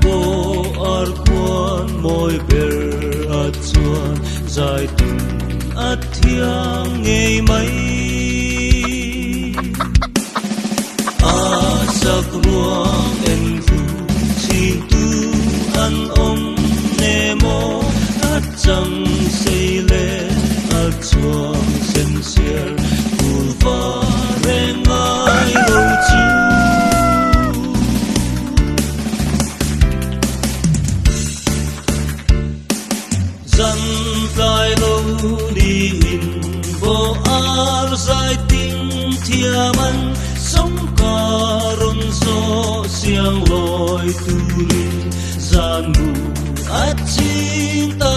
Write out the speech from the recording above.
bo ar kwan moi ber at chuan zai tun at thiang ngei mai a sak ruang en thu chim tu an om ne mo at chang sei le at chuang sen sier kul va re ngai lo chu zan tai lo ni in bo ar zai ting thiaman song karon so siang loi tu rin zan bu at ching ta